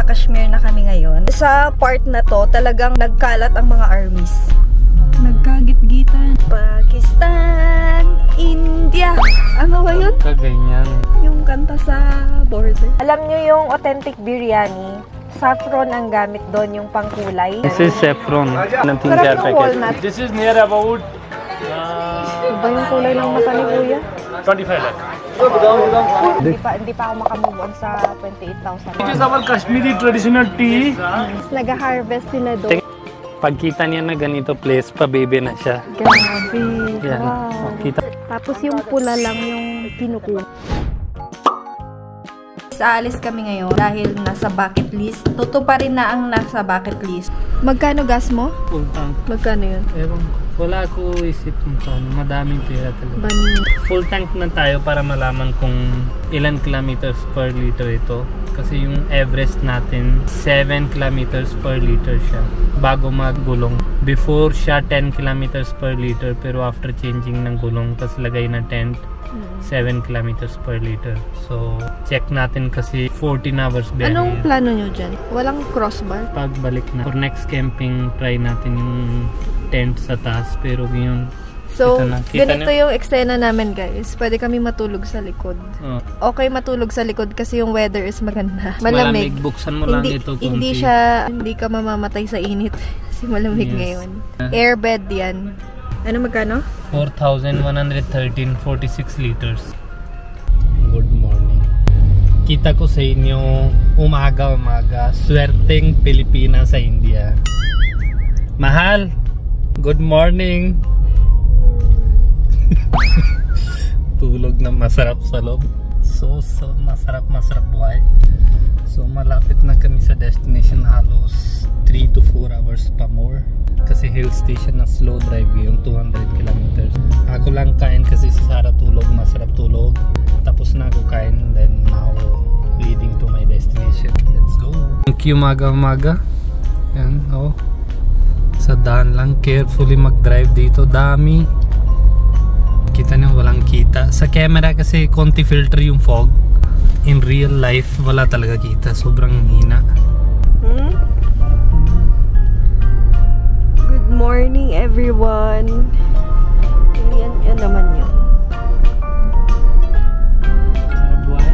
Nasa Kashmir na kami ngayon. Sa part na to, talagang nagkalat ang mga armies. Nagkagit-gitan. Pakistan, India. Ano ba yun? Kaganyan. Yung kanta sa border. Alam nyo yung authentic biryani, saffron ang gamit doon, yung pangkulay. This is saffron. Sarap yung walnut. This is near about Iba yung kulay ng mata ni Kuya. 25 lakh. Hindi pa ako makamove on sa 28,000. It is our Kashmiri traditional tea. Nag-harvest sila doon. Pagkita niya na ganito place, pa-baby na siya. Grabe. Yan. Wow. Kita. Tapos yung pula lang yung kinukuha. Aalis kami ngayon dahil nasa bucket list. Tutuparin na ang nasa bucket list. Magkano gas mo? Full tank. Magkano yun? Ewan. Wala ko isip kung paano. Madaming pera talaga. Bani. Full tank na tayo para malaman kung ilan kilometers per liter ito. Kasi yung Everest natin, 7 kilometers per liter siya bago maggulong. Before siya 10 kilometers per liter, pero after changing ng gulong, tas lagay na tent, 7 kilometers per liter. So, check natin kasi 14 hours biyahe. Anong plano nyo dyan? Walang crossbar? Pagbalik na. For next camping, try natin yung tent sa taas. Pero ngayon, so, kita ganito na yung eksena namin, guys. Pwede kami matulog sa likod. Okay matulog sa likod kasi yung weather is maganda. Malamig. Buksan mo lang ito. Hindi ka mamamatay sa init. Kasi malamig ngayon. Airbed yan. Ano magkano? 4,113, 46 liters. Good morning. Kita ko sa inyo, umaga-umaga, swerteng Pilipina sa India. Mahal, good morning. Tulog na masarap sa loob. So masarap buhay. So malapit na kami sa destination, halos 3 to 4 hours pa more. Kasi hill station na slow drive yung 200 kilometers. Ako lang kain kasi si Sarah tulog, masarap tulog. Tapos na ako kain, then now leading to my destination. Let's go. Thank you, maga-maga. Yan, oh. Sa daan lang, carefully mag-drive dito. Dami. Kita niyo, walang kita. Sa camera kasi konti filter yung fog. In real life, wala talaga kita. Sobrang hina. Good morning, everyone. Yan naman yun. Sarap buhay.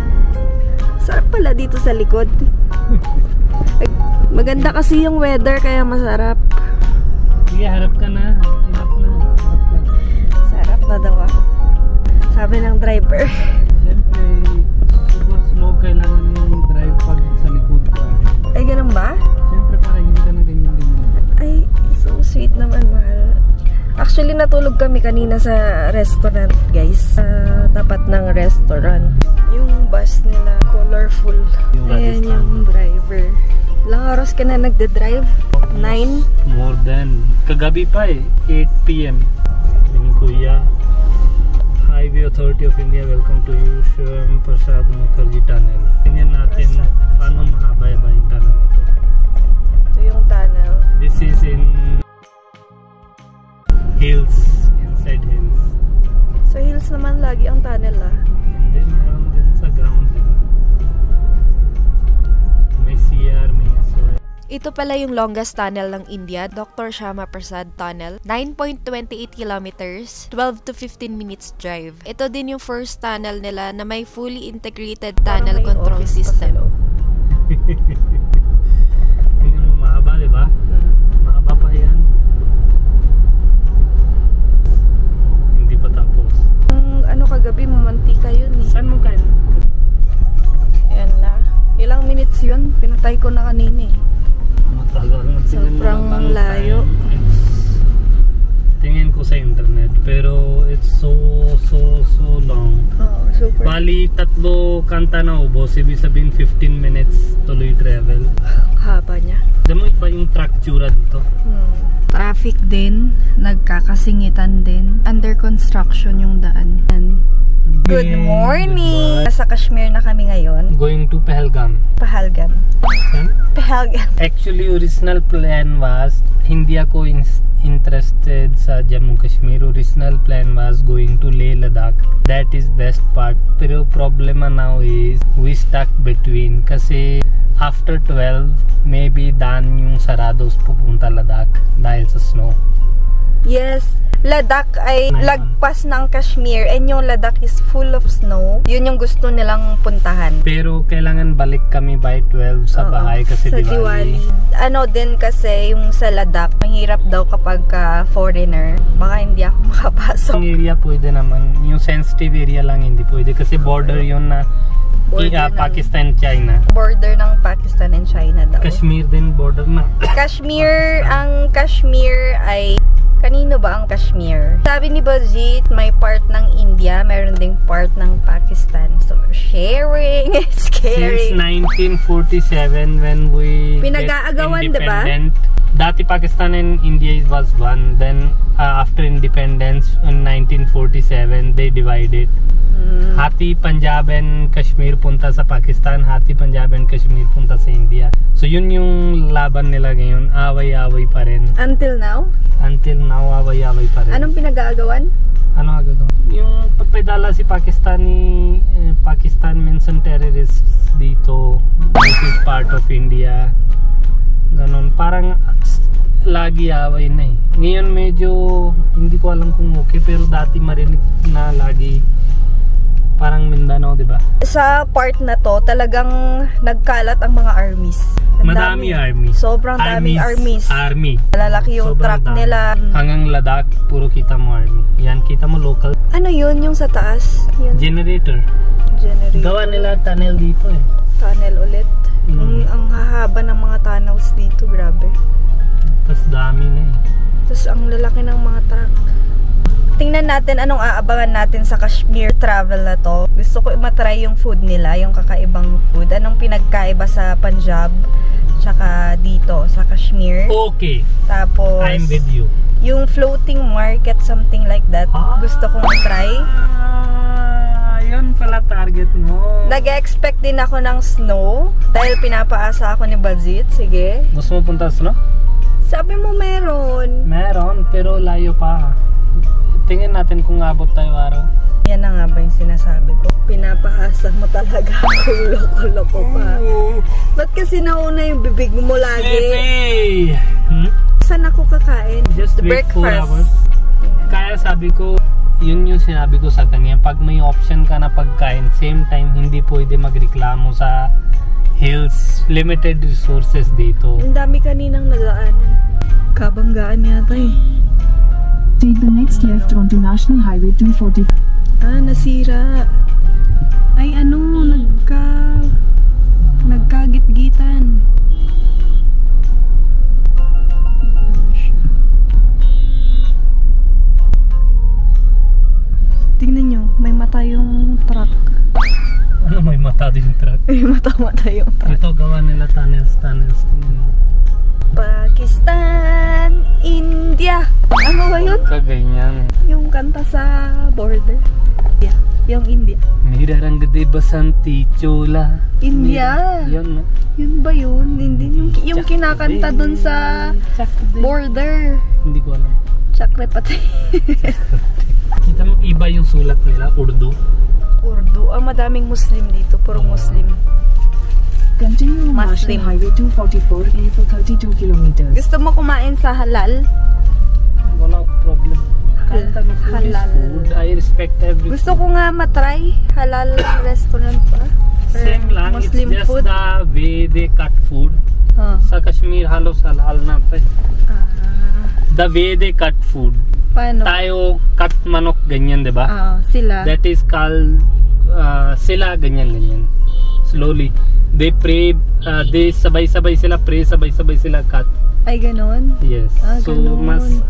Sarap pala dito sa likod. Maganda kasi yung weather, kaya masarap. Sige, harap ka na. Harap na. Sarap na daw ako. Sabi ng driver. Siyempre, super slow kailangan yung drive pag sa likod ka. Ay, ganun ba? Siyempre, para hindi ka na ganyan-ganyan. Ay, so sweet naman, mahal. Actually, natulog kami kanina sa restaurant, guys. Sa tapat ng restaurant. Yung bus nila, colorful. Ayan yung driver. Ilang oras ka na nagde-drive? 9? More than. Kagabi pa eh. 8 PM. Yung Kuya. Highway Authority of India, welcome to you. Shyam Prasad Mukherjee Tunnel. Tingnan natin paano mahaba-haba yung tunnel ito. Ito yung tunnel. This is in hills. Inside hills. So hills naman lagi ang tunnel Hindi, meron din sa ground. May CR, may SOS. Ito pala yung longest tunnel ng India, Dr. Shyama Prasad Tunnel. 9.28 kilometers, 12 to 15 minutes drive. Ito din yung first tunnel nila na may fully integrated tunnel control system. Tingnan mo, mahaba, diba? Mahaba pa yan. Hindi pa tapos. Ano kagabi, mamantika yun eh. Saan mo kain? Yan na. Ilang minutes yun? Pinatay ko na kanina eh. Matagal. Sobrang layo. Tingin ko sa internet, pero it's so long. Oo, super. Bali, 3 kanta na ubos, ibig sabihin 15 minutes tuloy travel. Haba niya. Alam mo iba yung track tsura dito? Traffic din, nagkakasingitan din. Under construction yung daan. Good morning! Nasa Kashmir na kami ngayon. Going to Pahalgam. Pahalgam. Huh? Pahalgam. Actually, original plan was hindi ako interested sa Jammu Kashmir. Original plan was going to Leh Ladakh. That is best part. Pero problema now is we stuck between kasi after 12 maybe dan yung sarados pupunta Ladakh dahil sa snow. Yes, Ladakh ay lagpas ng Kashmir and yung Ladakh is full of snow. Yun yung gusto nilang puntahan. Pero kailangan balik kami by 12 sa bahay kasi sa Diwali. Ano din kasi yung sa Ladakh, mahirap daw kapag foreigner. Baka hindi ako makapasok. Yung area pwede naman. Yung sensitive area lang hindi pwede kasi border yun na Pakistan, China. Border ng Pakistan and China daw. Kashmir din border na. Kashmir, ang Kashmir ay kanino ba ang Kashmir? Sabi ni Bajit, may part ng India, meron ding part ng Pakistan. So, sharing is caring. Since 1947 when we pinag-aagawan, diba? Dati Pakistan and India was one. Then after independence in 1947, they divided. Hati Punjab and Kashmir punta sa Pakistan, hati Punjab and Kashmir punta sa India. So yun yung laban nila ngayon, away-away pa rin. Until now? Until now, away-away pa rin. Anong pinag-aagawan? Ano agad? Yung pagpaidala si Pakistan mention terrorists dito. This is part of India. Ganon, parang lagi away na eh. Ngayon medyo hindi ko alam kung okay, pero dati marinig na lagi parang Mindanao, di ba? Sa part na to, talagang nagkalat ang mga armies. Madami army. Sobrang daming armies. Army. Lalaki yung sobrang truck dami. nila. Hanggang Ladakh, puro kita mo army. Yan, kita mo local. Ano yun yung sa taas? Yun. Generator. Gawa nila tunnel dito eh. Tunnel ulit. Ang hahaba ng mga tunnels dito, grabe. Tapos dami na eh. Tapos ang lalaki ng mga truck. Tingnan natin anong aabangan natin sa Kashmir travel na to. Gusto ko matry yung food nila, yung kakaibang food. Anong pinagkaiba sa Punjab, tsaka dito sa Kashmir. Okay. Tapos, I'm with you. Yung floating market, something like that. Gusto kong try. Yun pala target mo. Nag-expect din ako ng snow dahil pinapaasa ako ni Bajit. Sige. Gusto mo punta sa snow? Sabi mo meron. Meron, pero layo pa. Tingnan natin kung abot tayo araw. Yan na nga ba yung sinasabi ko? Pinapahasa mo talaga ako. Loko-loko pa. Ba't kasi nauna yung bibig mo lagi? Hey! Saan ako kakain? Just wait 4 hours. Kaya sabi ko, yun yung sinabi ko sa kanya. Pag may option ka na pagkain, same time, hindi pwede magreklamo sa hills. Limited resources dito. Ang dami kaninang nadaanan. Kabanggaan yata eh. Take the next left onto National Highway 240. Nasira. Ay ano, nagkagit-gitan. Tingnan nyo, may mata yung truck. Ano may mata din yung truck? May mata yung truck. Ito gawa nila tunnels. Tingnan mo. Pakistan, India. Ano ba yun? Kaganyan. Yung kanta sa border. Yeah, yung India. Mira rang de basanti chola. India. Yun. Yun ba yun? Hindi yung kinakanta dun sa border. Hindi ko alam. Chakre patay. Kita mo iba yung sulat nila, Urdu. Urdu. Madaming Muslim dito, puro Muslim. Continue National Highway 244 for 32 kilometers. Gusto mo kumain sa halal? Walang problem. Halal. Food. I respect everything. Gusto ko nga matry halal restaurant pa. Same lang. Muslim it's just food. the way they cut food. Sa Kashmir halos halal na pa. The way they cut food. Paano? Tayo cut manok ganyan, 'di ba? Sila. That is called sila ganyan. Slowly. They pray, they sabay-sabay sila pray, sabay-sabay sila cut. Ay, ganon? Yes. So, ganon. mas,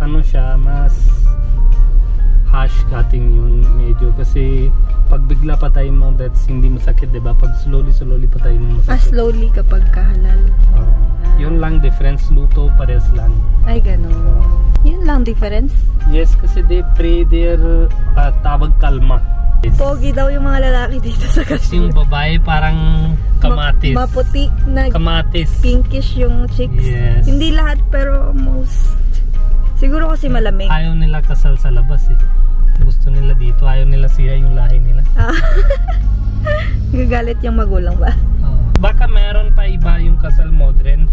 mas harsh cutting yun medyo. Kasi, pag bigla patay mo, that's hindi masakit, diba? Pag slowly patay mo masakit. Slowly kapag kahalal. Yun lang difference, luto, pares lang. Ay, ganon. Yun lang difference? Yes, kasi they pray their tawag kalma. Pogi daw yung mga lalaki dito sa Kashmir. Yung babae parang kamatis. Maputi na kamatis. Pinkish yung chicks. Yes. Hindi lahat pero most. Siguro kasi malamig. Ayaw nila kasal sa labas eh. Gusto nila dito. Ayaw nila sira yung lahi nila. Gagalit yung magulang ba? Baka meron pa iba yung kasal modern.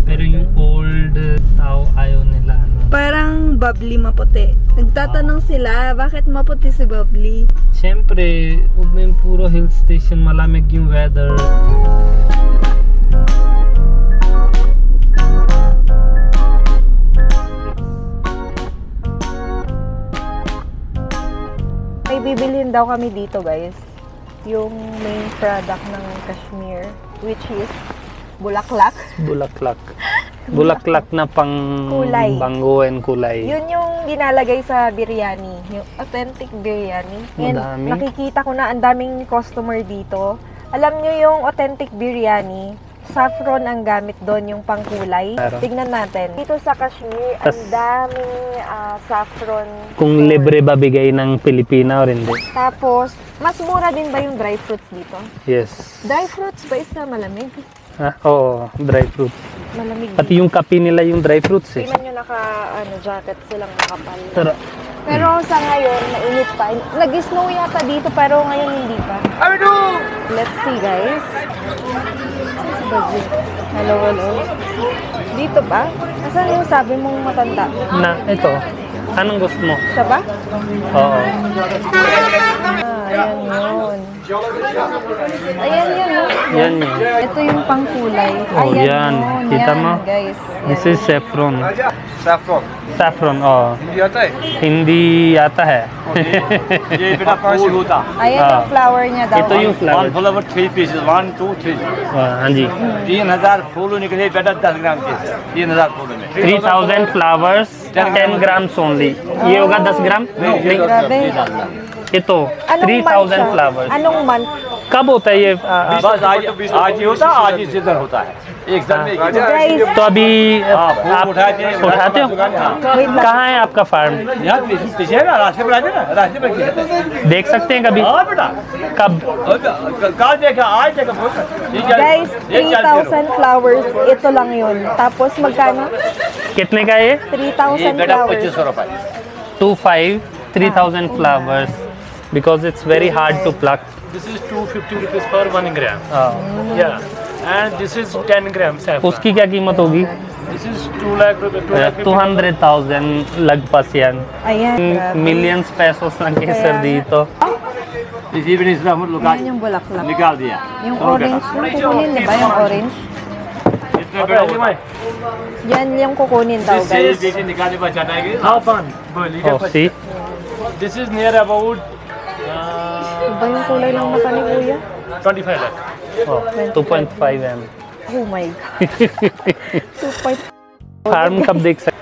Pero yung old tao ayaw nila. Parang bubbly maputi. Nagtatanong sila, bakit maputi si bubbly? Siyempre, huwag na yung puro hill station. Malamig yung weather. May bibilhin daw kami dito guys. Yung main product ng Kashmir, which is bulaklak. Bulaklak. Bulaklak na pang kulay. Bango and kulay. Yun yung ginalagay sa biryani. Yung authentic biryani. And Madami. nakikita ko na ang daming customer dito. Alam nyo yung authentic biryani, saffron ang gamit doon, yung pangkulay. Tignan natin. Dito sa Kashmir, ang daming saffron. Kung libre ba bigay ng Pilipina o hindi? Tapos, mas mura din ba yung dry fruits dito? Yes. Dry fruits ba is na malamig? Oo, dry fruits. Malamig. Pati yung kape nila yung dry fruits eh. Tingnan nyo jacket silang nakapal. Tara. Pero sa ngayon, mainit pa. Nag-snow yata dito pero ngayon hindi pa. Let's see guys. Hello, hello. Dito ba? Nasaan yung sabi mong matanda? Na, ito. Anong gusto mo? Siya ba? Oo. Ayan yun. Ayan yun. Yan yun. Ito yung pangkulay. Oh, Ayan yan. yun. Kita Yan, mo? guys. This is saffron. Saffron. Saffron, oh. Hindi आता है? Hindi yata hai. ये बेटा फूल होता। Ayan yung flower niya daw. Ito yung flower. One flower 3 pieces, 1, 2, 3. हाँ जी. 3000 फूल निकले बेटा 10 ग्राम के 3000 फूलों में 3000 flowers, 10 grams only. ये होगा 10 ग्राम? नहीं. Grabe. ito, Anong month 3000 siya? flowers. Anong month? कब होता है ये? बस आज ही होता आज ही सीजन होता है एक दिन में Guys, तो अभी आप उठाते हैं उठाते हो? कहाँ है आपका फार्म? यहाँ पीछे है ना रास्ते पर आ जाए ना रास्ते पर किधर देख सकते हैं कभी? हाँ बेटा कब? कल देखा आज देखा guys, 3,000 flowers. Ito lang yun. Tapos magkano? कितने का है ये? 3,000 बेटा flowers. 2500 रुपए 3000 flowers because it's very hard to pluck. This is 250 rupees per 1 gram. Yeah, and this is 10 gram saffron. उसकी क्या कीमत होगी? This is 2 lakh rupees. 200,000 lagpas yan. Ayan, grabe. Millions pesos lang kesar dito. इसी भी इसमें हम लोग Yan yung bulaklak. निकाल दिया Yung orange, yung kukunin, di ba? Yung orange. इतना बड़ा होता है Yan yung kukunin daw, इससे guys. बेटी निकालने पर चटाएगी Half one. Oh, see? This is near about Iba yung kulay ng mata ni Kuya. 25 lakh. Oh, 2.5 m. Oh my God. 2.5. फार्म कब देख सकते?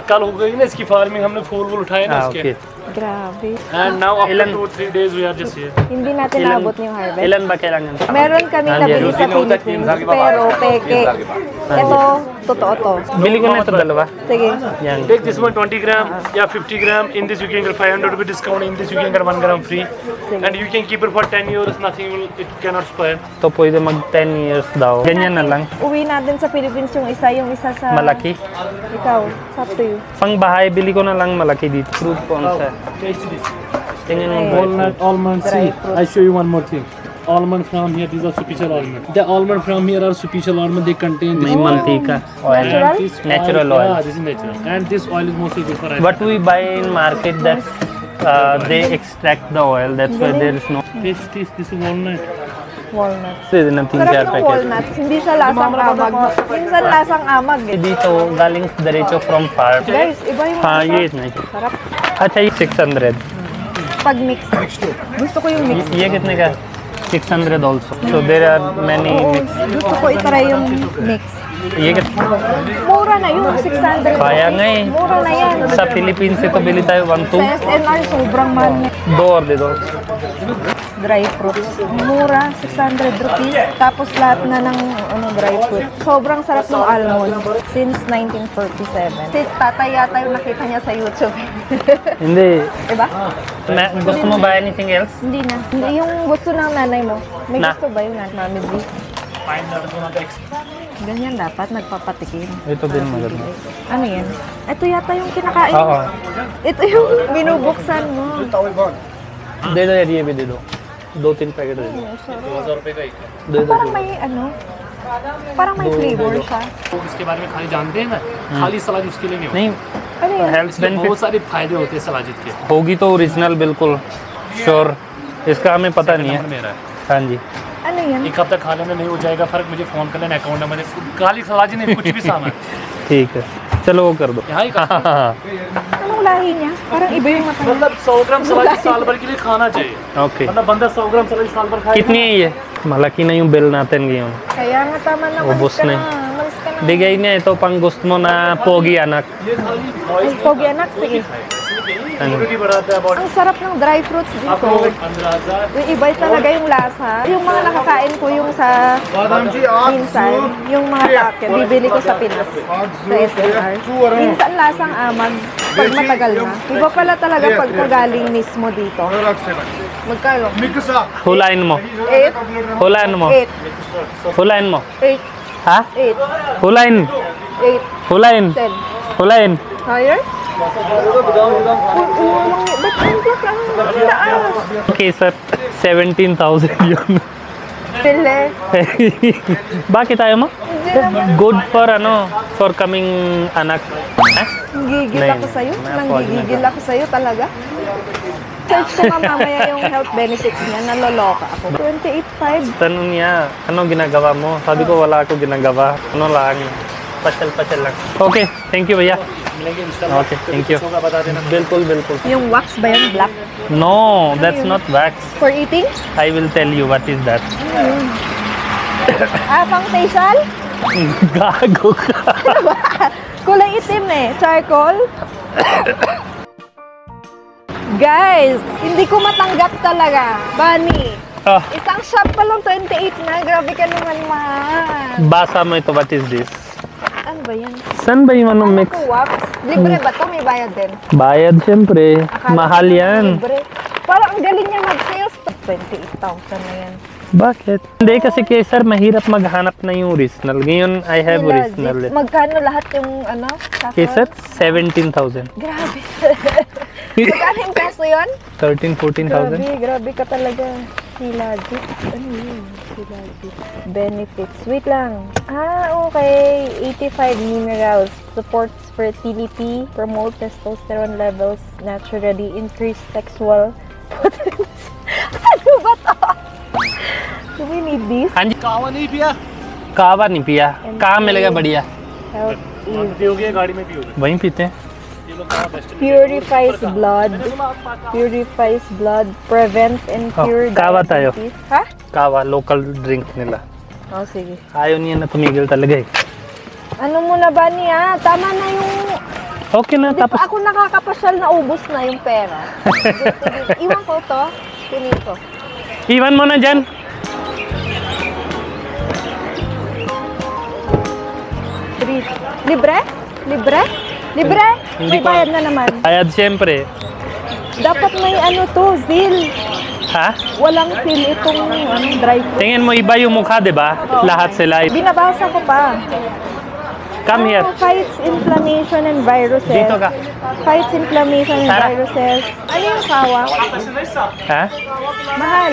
कल हो गई ना इसकी फार्मिंग हमने फूल वूल उठाए ना इसके. Okay. Grabe. And now after Ilan? 2-3 days we are just here. Hindi natin naabot yung harvest. Ilan ba kailangan? Meron kami nabili sa Philippines, pero peke. Ito, totoo to. Bili ko na ito dalawa. Sige. Yan. Take this one 20 gram, yeah 50 gram. In this you can get 500 rupee discount. In this you can get 1 gram free. And you can keep it for 10 years. Nothing will, it cannot spoil. Ito pwede mag 10 years daw. Ganyan na lang. Uwi natin sa Philippines yung isa sa... Malaki. Ikaw, it's up to you. Pang bahay, bili ko na lang malaki dito. Fruit ponsa. Taste this. Tingnan yung Walnut, almond, Dry see. fruit. I show you one more thing. Almond from here, these are special almond. The almond from here are special almond. They contain this may mantika. Oil. Natural? And this Natural oil. Yeah, this is natural. And this oil is mostly good for eyes. What we buy in market, that they extract the oil. That's why there is no. Taste this. This is walnut. Walnuts. Pwede na 3-4 Sarap ng packet. walnuts. Hindi siya lasang amag. Minsan lasang amag eh. Dito galing diretso from farm. Guys, iba yung हाँ ये masarap. नहीं. Sarap. अच्छा ये 600. Pag mix. Gusto ko yung mix. ये कितने का? 600 also. So there are many. Oo, gusto ko itry yung mix. ये कितने? Mura na yun, 600. Kaya nga eh. Mura na yan. Sa Philippines ito bili tayo 1-2. Sa SNR, sobrang mahal niya. 2 or de 2. Dry fruits. Mura, 600 rupees. Tapos lahat na ng dry fruit. Sobrang sarap ng almond since 1947. Si tatay yata yung nakita niya sa YouTube. Hindi. Diba? Gusto mo ba anything else? Hindi na. Hindi yung gusto ng nanay mo. May Na? gusto ba yung nanay? Mami B? Ganyan dapat, nagpapatikim. Ito din maganda. Ano yan? Ito yata yung kinakain. Oo. Ito yung binubuksan mo. दे दो यार, ये भी दे दो 2-3 पैकेट दे दो। दे दो Parang may ano, parang may flavor siya. इसके बारे में खाली जानते हैं ना, खाली सलाद उसके लिए नहीं नहीं Ano yun? हेल्थ होता बहुत बेनिफिट सारे फायदे होते हैं सलाजिद के। होगी तो ओरिजिनल बिल्कुल श्योर, इसका हमें पता नहीं है। नंबर मेरा है। हाँ जी Ano yan? एक हफ्ता खाने में नहीं हो जाएगा फर्क, मुझे फोन कर लेना, अकाउंट नंबर खाली सलाजी नहीं कुछ भी सामान ठीक है, चलो वो कर दो। यहाँ ही का Anong lahi niya? Parang iba yung mata. मतलब 100 ग्राम सलाजी साल भर के लिए खाना चाहिए। ओके मतलब बंदा 100 ग्राम सलाजी साल भर खाएगा। कितनी है ये? malaki na yung bill natin ngayon. Kaya nga tama na. Ubos na. Malis ka na. Bigay niya ito pang gusto mo na pogi anak. ये खाली Ay, pogi anak, sige. immunity बढ़ाता है body Ang sarap ng dry fruits dito. आपको 15,000 Yung iba talaga yung lasa. Yung mga nakakain ko yung sa minsan, yung mga packet, bibili ko sa Pinas, sa SNR. Minsan lasang amag pag matagal na. Iba pala talaga pagka galing mismo dito. Magkano? Hulain mo. 8? Hulain mo. 8? Hulain mo. 8? Ha? 8? Hulain. 8? Hulain. 10? Hulain. Higher? Ba't ang lang? Taas? Okay sir, 17,000 yun. Pili. Bakit ayaw mo? Hindi naman. Good for ano, for coming anak. Ha? Gigil Nine. ako sa'yo. Mga Nanggigigil ako sa'yo talaga. Search ko nga mamaya yung health benefits niya. Naloloka ako. 28.5. Tanong niya, ano ginagawa mo? Sabi ko wala ako ginagawa. Ano lang, pasyal-pasyal lang. Okay, thank you भैया. मिलेंगे इंशाल्लाह। Okay, thank you. होगा बता देना। बिल्कुल बिल्कुल. Yung wax ba yun? Black? No, that's not wax. For eating? I will tell you what is that. Pang facial? Gago ka. Kulay itim eh. Charcoal? Guys, hindi ko matanggap talaga. Bunny. Ah, Isang shot pa lang 28 na. Grabe ka naman, man. basa mo ito, what is this? Ano ba yan? Saan ba yung ano Ano mix? to, wax? Libre ba to? May bayad din. Bayad syempre. Akala Mahal ko yan. Libre. Parang ang galing niya mag-sales. 28,000 na yan. Bakit? Hindi kasi kay sir, mahirap maghanap na yung original. Ngayon, I have Sila, original. Magkano lahat yung ano? Kay sir, 17,000. Grabe. Magkano yung peso yun? 13,000, 14,000. Grabe ka talaga. Silagit. Ano yun? Silagit. Benefits. Wait lang. Okay. 85 minerals. Supports fertility. Promote testosterone levels. Naturally increase sexual potential. Ano ba to? Do we need this? हाँ जी, कावा नहीं पिया? कावा नहीं पिया. कहाँ मिलेगा बढ़िया? Health is पियोगे गाड़ी में पियोगे। वहीं पीते हैं. ये लोग कहाँ best purifies blood. Purifies blood. Prevent and cure kawa tayo. diabetes. Ha? Kawa, local drink nila. Sige. Ayaw niya na tumigil talaga eh. Ano muna ba niya? Tama na yung... Okay na, Di tapos pa ako nakakapasyal na ubos na yung pera. Iwan ko to. Kunin ko. iwan mo na dyan. Libre? Libre? Libre? Hindi May ko- bayad na naman. Bayad siyempre. Dapat may ano to, seal. Ha? Walang seal itong dry fruit. Tingin mo iba yung mukha, di ba? Lahat sila. Binabasa ko pa. Come here. Fights inflammation and viruses. Dito ka. Fights inflammation and Tara. viruses. Ano yung kawa? Ha? Mahal.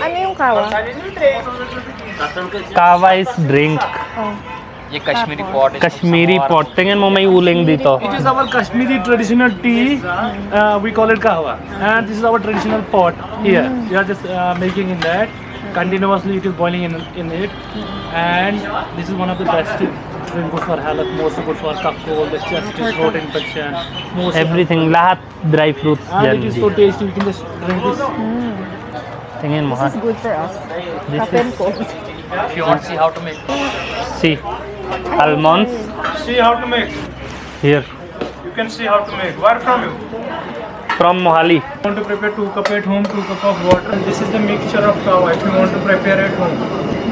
Ano yung kawa? Kawa is drink. Oh. ये Kashmiri pot Kashmiri pot. Tingin mo may uling dito. It is our Kashmiri traditional tea. We call it kahwa, and this is our traditional pot here. We are just making in that. Continuously, it is boiling in it, and this is one of the best drink. Good for health, most good for cough, cold, the chest, throat infection, most. Everything. Lahat dry fruits And dyan. it is so tasty. You can just drink this. Tingin mo ha. This is good for us. This Cough and is- cold. If you want to see how to make, See. Almonds. See how to make. Here. You can see how to make. Where from you? From Mohali. Want to prepare 2 cup at home, 2 cup of water. This is the mixture of kawa. If you want to prepare at home.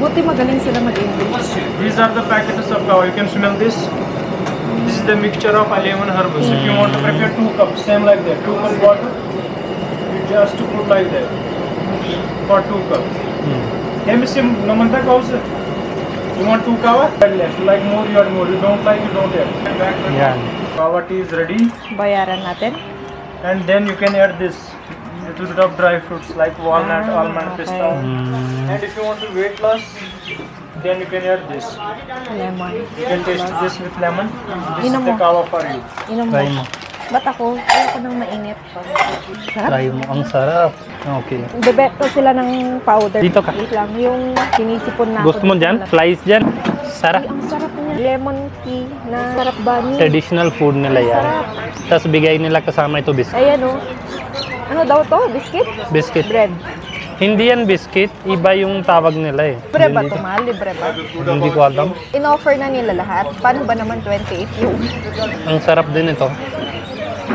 Buti magaling sila mag-English. These are the packets of kawa. You can smell this. This is the mixture of 11 herbs. If you want to prepare 2 cups, same like that. 2 cup water. You just put like that. For 2 cups. Hey, Mr. Namanta Kaus. You want 2 kava? Less. You like more, you add more. You don't like, you don't add. Yan. Kava tea is ready. Bayaran natin. And then you can add this little bit of dry fruits like walnut, almond, okay. pista. And if you want to weight loss, then you can add this. Lemon. You can taste this with lemon. This Inom is the mo. kava for you. Inom mo. Try mo. Ba't ako? Ayoko nang mainit. Sarap. Try mo. Ang sarap. Okay. Bebeto sila ng powder. Dito ka. Wait lang. Yung sinisipon na Gusto mo dyan? Flies dyan? Sarap. Ay, ang sarap niya. Lemon tea na sarap bunny. Traditional food nila yan. Sarap. Tapos bigay nila kasama ito biscuit. Ayan o. Ano daw to? Biscuit? Biscuit. Bread. Hindi yan biscuit. Iba yung tawag nila eh. Libre ba Hindi- ito? Mahal? Libre ba? Hindi ko alam. In-offer na nila lahat. Paano ba naman 28 yung? Ang sarap din ito.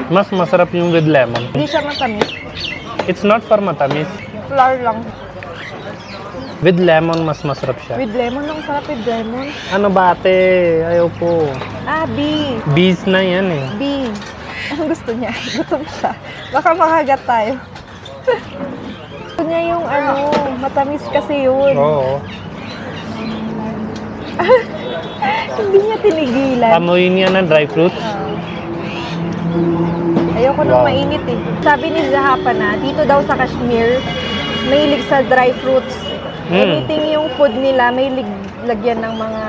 Mas masarap yung with lemon. Hindi siya matamis. It's not for matamis. Flour lang. With lemon, mas masarap siya. With lemon. Ang sarap with lemon. Ano ba ate? Ayaw ko. Ah, B. Bees na yan eh. B. Ang gusto niya. Gutom siya. Baka makagat tayo. Gusto niya yung ano, matamis kasi yun. Oo. Hindi niya tinigilan. Amoy niya ng dry fruits. Ayoko nang Wow. mainit eh. Sabi ni Zahapa na, dito daw sa Kashmir, mahilig sa dry fruits. Anything yung food nila, may lagyan ng mga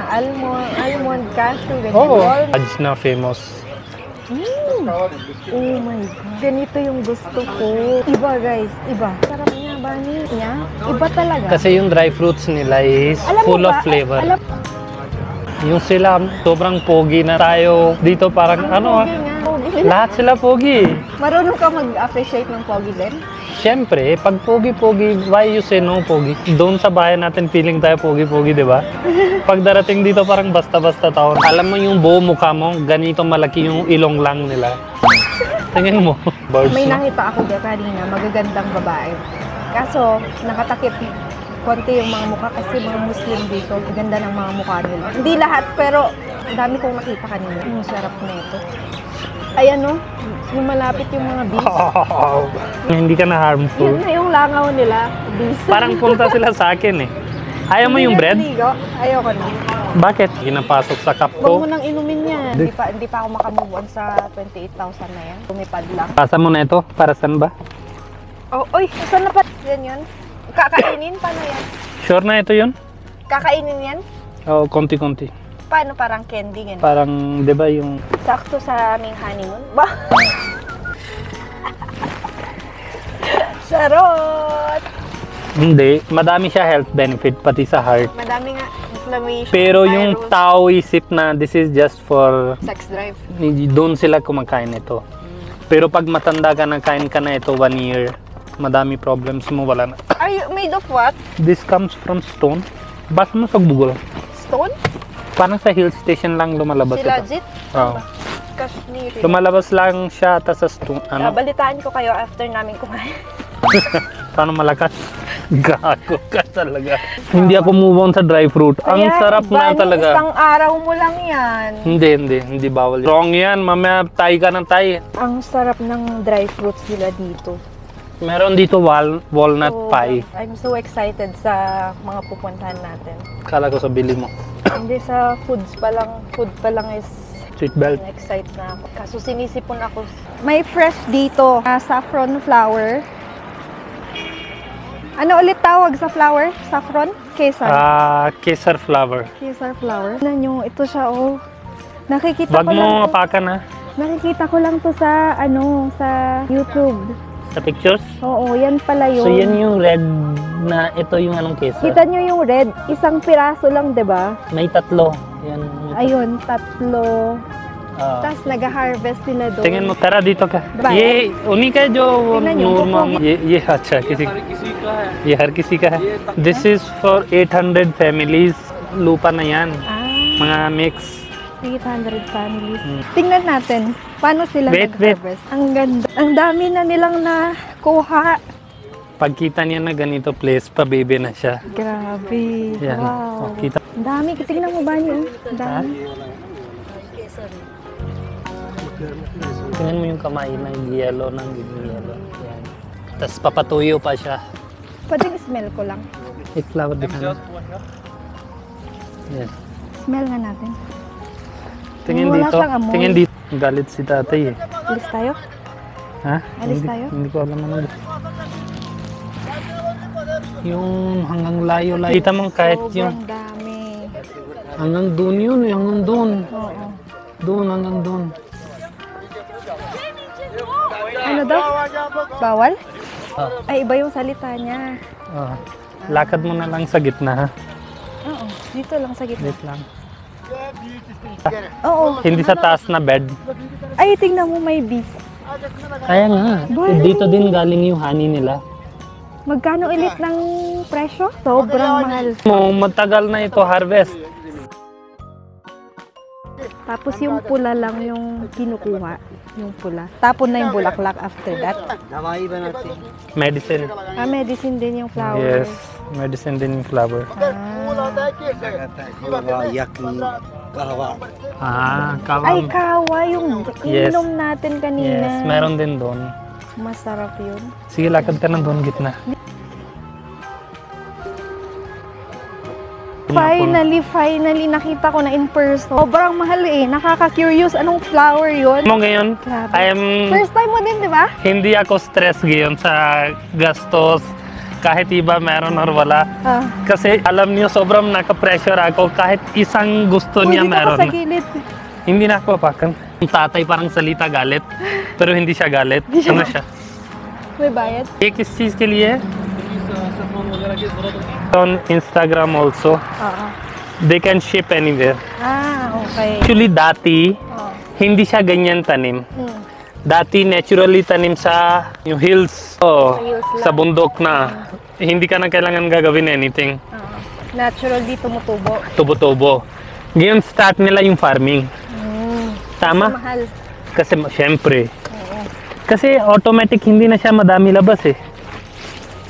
almond, cashew, ganyan. Oo. Walnut. Ads na famous. Oh my God. Ganito yung gusto ko. Iba guys, iba. Sarap niya, bani niya. Iba talaga. Kasi yung dry fruits nila is Alam mo full ba, of flavor. Alam, Yung sila, sobrang pogi na tayo. Dito parang ano pogi nga. Pogi sila. lahat sila pogi. Marunong ka mag-appreciate ng pogi din? Siyempre, pag pogi-pogi, why you say no pogi? Doon sa bayan natin feeling tayo pogi-pogi, di ba? Pag darating dito parang basta-basta taon. Alam mo yung buo mukha mo, ganito malaki yung ilong lang nila. Tingin mo. Birds May na. nakita ako kanina, magagandang babae. Kaso, nakatakip konti yung mga mukha kasi mga Muslim dito. Ang ganda ng mga mukha nila. Hindi lahat, pero ang dami kong nakita kanina. Ang sarap na ito. Ayan o, yung malapit yung mga bees. Hindi ka na harmful. Yun na yung langaw nila, bees. Parang punta sila sa akin eh. Ayaw mo yung bread? Ayoko na. Bakit? Ginapasok sa cup Huwag mo ko. nang inumin yan. Hindi pa ako makamove on sa 28,000 na yan. Tumipad lang. Pasa mo na ito. Para saan ba? Oh, oy, saan na pa? Yan yun. Kakainin? Paano yan? Sure na ito yun? Kakainin yan? Oo, konti-konti. Paano parang candy ganyan? Parang, di ba yung... Sakto sa aming honeymoon. Ba? Charot! Hindi. Madami siya health benefit, pati sa heart. Madami nga inflammation. Pero yung virus, tao isip na this is just for... sex drive. Doon sila kumakain ito. Pero pag matanda ka na, kain ka na ito 1 year, madami problems mo, wala na. Are you made of what? This comes from stone. Basta mo sa Google. Stone? Parang sa hill station lang lumalabas Si ito. Legit? Oo. Kashmir. Lumalabas lang siya tas sa stone. Ano? Balitaan ko kayo after namin kumain. Paano malakas? Gago ka talaga. Hindi ako move on sa dry fruit. Ang Kaya, sarap na Bunny, talaga. Isang araw mo lang yan. Hindi bawal. Wrong yan, mamaya tayo ka ng tayo. Ang sarap ng dry fruits nila dito. Meron dito walnut So, pie. I'm so excited sa mga pupuntahan natin. Kala ko sa bili mo. Hindi sa food pa lang is Sweet belt. na-excite na ako. Kaso sinisipon ako. May fresh dito, saffron flower. Ano ulit tawag sa flower? Saffron? Kesar. Kesar flower. Kesar flower. Tignan nyo, ito siya oh. Nakikita Wag ko lang mo to. apakan ha. Nakikita ko lang to sa sa YouTube. Sa pictures. Oo, yan pala yun. So yan yung red na ito yung anong kesar. Kita nyo yung red, isang piraso lang, 'di ba? May tatlo. Yan. Ayun, tatlo. Ah. Tapos nag-harvest sila doon. tingin mo, tara dito ka. Bye. ये उन्हीं का है जो tingnan nyo, नूरमहम ये अच्छा ये हर किसी का है. This is for 800 families. Lupa na yan. Mga mix. 800 families. Tingnan natin, paano sila Wait. nag-harvest. Ang ganda. Ang dami na nilang nakuha. Pagkita niya na ganito place, pa-baby na siya. Grabe. Yan. Wow. Oh, kita. Ang dami. Tingnan mo ba niyo? Ang dami. Tingnan mo yung kamay ng yellow, ng yellow. Yan. Tapos papatuyo pa siya. Pwedeng smell ko lang. एक फ्लावर दिखाना Yes. Smell nga natin. Tingin Wala dito. siyang amoy. Tingin dito. Galit si tatay eh. Alis tayo? Ha? Alis Hindi- tayo? Hindi ko alam ano. Yung hanggang layo-layo. Kita mo kahit yung Sobrang dami. hanggang doon yun eh. Hanggang doon. Oo. Doon, hanggang doon. Ano daw? Bawal? Ah. Ay, iba yung salita niya. Ah. Lakad mo na lang sa gitna ha. Oo, dito lang sa gitna. Wait lang. Oo. Hindi sa taas na bed. Ay, tingnan mo may beef. Kaya nga. Dito din galing yung honey nila. Magkano ulit ng presyo? Sobrang mahal. Matagal na ito harvest. Tapos yung pula lang yung kinukuha. Yung pula. Tapon na yung bulaklak after that. Medicine. Medicine din yung flower. Yes. Medicine din yung flower. Ah, Ay, kawang. kawa yung Yes. ininom natin kanina. Yes, meron din doon. Masarap yun. Sige, lakad ka na doon gitna. Finally, nakita ko na in person. Sobrang mahal eh. Nakaka-curious. Anong flower yun? Mo ngayon, Grabe. I am First time mo din, di ba? hindi ako stress ngayon sa gastos. Kahit iba meron or wala. Ah. Kasi alam niyo, sobrang naka-pressure ako. Kahit isang gusto niya Pwede ka pa meron. sa gilid. Hindi na ako papakan. Yung tatay parang salita galit. Pero hindi siya galit. Ano siya? May bayad? एक इस चीज के लिए on Instagram also Oo. they can ship anywhere. Okay. Actually dati Oo. hindi siya ganyan tanim. Hmm. Dati naturally tanim sa yung hills. Oh, hills lang. sa bundok na. Hindi ka na kailangan gagawin anything. Oo. Natural di tumutubo. Tubo-tubo. Ngayon start nila yung farming. Tama? Mahal. Kasi syempre. Oo. Kasi automatic hindi na siya madami labas eh.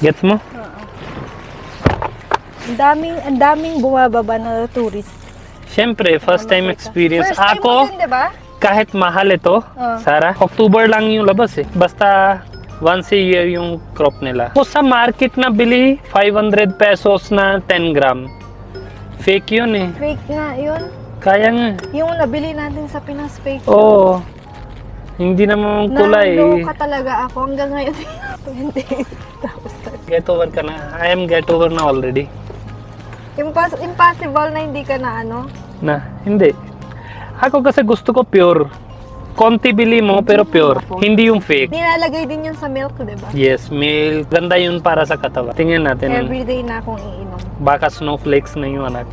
Gets mo? Ang daming bumababa na tourist. Syempre, first time experience. First time mo Ako, din, di ba? kahit mahal ito, Sarah, October lang yung labas eh. Basta once a year yung crop nila. Kung sa market na bili, 500 pesos na 10 gram. Fake yun eh. Fake nga yun. Kaya nga. Yung nabili natin sa Pinas fake. Oo. Hindi naman kulay. Naloka talaga ako hanggang ngayon. 28,000. Get over ka na. I am get over na already. Impossible na hindi ka na ano. Na, hindi. Ako kasi gusto ko pure. Konti bili mo pero pure. Hindi yung fake. Nilalagay din yun sa milk, di ba? Yes, milk. Ganda yun para sa katawan. Tingnan natin. Everyday na akong iinom. Baka snowflakes na yung anak.